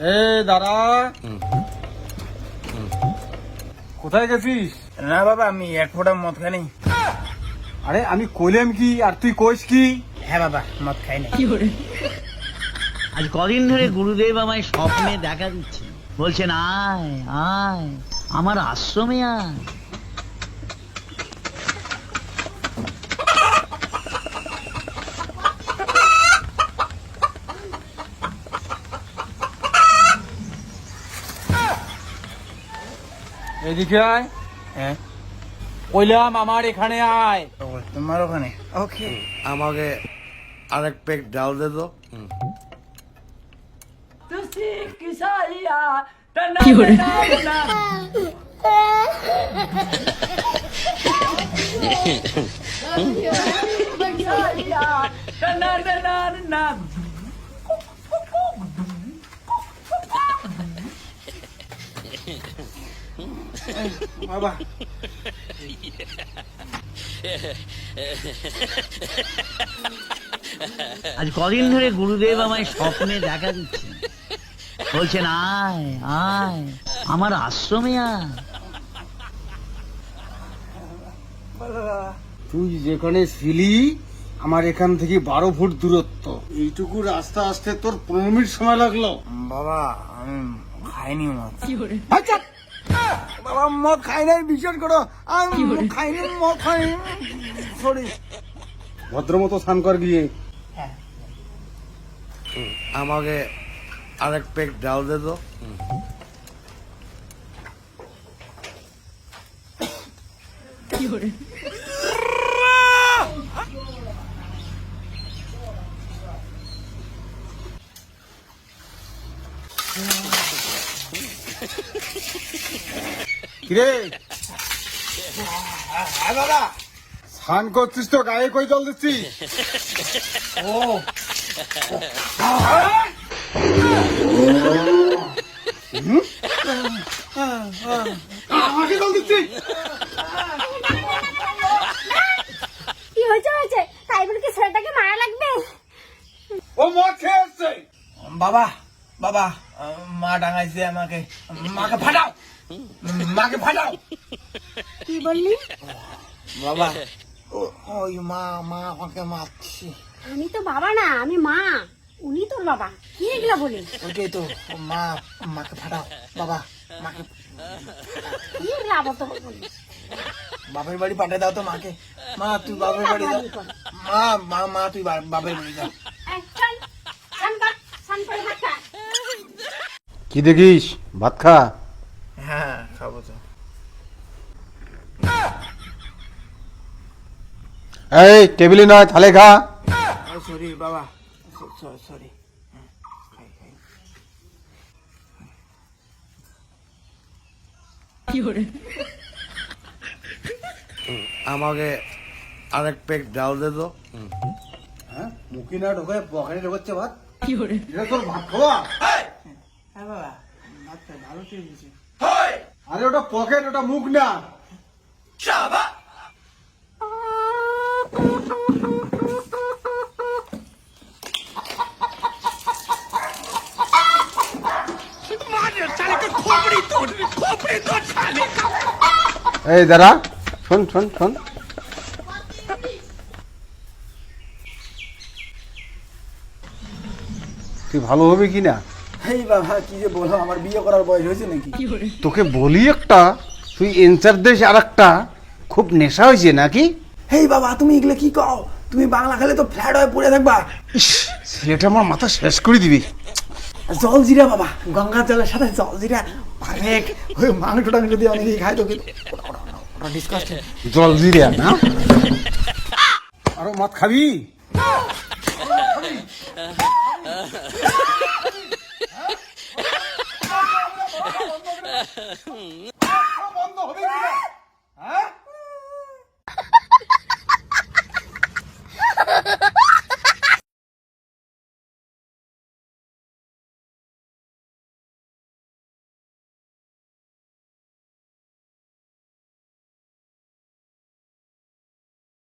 এ দাঁড়া, কোথায় গেছিস? না বাবা, আমি এক ফোঁটা মদ খাইনি। আরে আমি কইলাম কি আর তুই কইস কি? হ্যাঁ বাবা, মদ খাই না। আজ কদিন ধরে গুরুদেব আমায় স্বপ্নে দেখা দিচ্ছে, বলছেন আয় আয় আমার আশ্রমে আয়। এদিকে আয়। হ্যাঁ, কইলাম আমার এখানে আয়। তোমার ওখানে? ওকে। আমাকে আরেক পেক ডাল দে তো। বাবা, আজ কদিন ধরে গুরুদেব আমায় স্বপ্নে দেখা দিচ্ছে, বলছেন আয় আয় আমার আশ্রমে আয়। তুই যেখানে ছিলি আমার এখান থেকে 12 ফুট দূরত্ব, এইটুকু রাস্তা আসতে তোর 15 মিনিট সময় লাগলো। বাবা আমি খাইনি মদ। আচ্ছা বাবা মদ খাই নাই, বিশ্বাস করো। আমি খাইনি, মদ খাইনি। সরি। ভদ্র মতো স্নান কর গিয়ে। আমাকে আরেক পেক ডাল দে তো। কিরে হ্যাঁ বাবা। স্নান করছিস তো গায়ে কই জল দিচ্ছিস? ও আমাকে জল দিচ্ছিস? কি হয়েছে? তাই বলে কি ছেলেটাকে মারা লাগবে? ও মদ খেয়ে আসছে। বাবা, বাবা মা ডাঙাইছে আমাকে। মাকে ফাটাও, মাকে ফাটাও। কি বললি? বাবা ওই মা আমাকে মারছি। আমি তো বাবা না, আমি মা। উনি তোর বাবা। কি এগুলা বলে? ওইটাই তো। মাকে ফাটাও বাবা, মাকে। কি এগুলা আবার তো বলি? বাপের বাড়ি পাঠিয়ে দাও তো মাকে। মা তুই বাপের বাড়ি যাও। মা তুই বাপের বাড়ি যাও। চল, স্নান কর, স্নান করে ভাত খা। কি দেখিস? ভাত খা। হ্যাঁ খাবো তো। এই টেবিলে নয়, থালে খা। সরি বাবা, সরি। আমাকে আরেক পেক ডাল দে তো। হ্যাঁ, মুখি না ঢোকে পকেটে ঢোকাচ্ছে ভাত। এটা তোর ভাত খাওয়া? হ্যাঁ বাবা, ভাতটা ভালো ঠিক আছে। আরে ওটা পকেট, ওটা মুখ না। এই দাঁড়া, শোন। তুই ভালো হবে কি না? এই বাবা কি যে বলো, আমার বিয়ে করার বয়স হয়েছে নাকি? তোকে বলি একটা, তুই এনসার দেশ আর একটা, খুব নেশা হয়েছে নাকি? এই বাবা তুমি এগুলো কি কও? তুমি বাংলা খেলে তো ফ্ল্যাট হয়ে পড়ে থাকবা। ইস, ছেলেটা আমার মাথা শেষ করে দিবি। জলজিরা বাবা, গঙ্গার জলের সাথে জলজিরা অনেক। ওই মাংস টাংস যদি অনেকেই খায় তো কিন্তু ওটা ডিসকাস্টিং। জল জিরিয়া না? আরো মদ খাবি?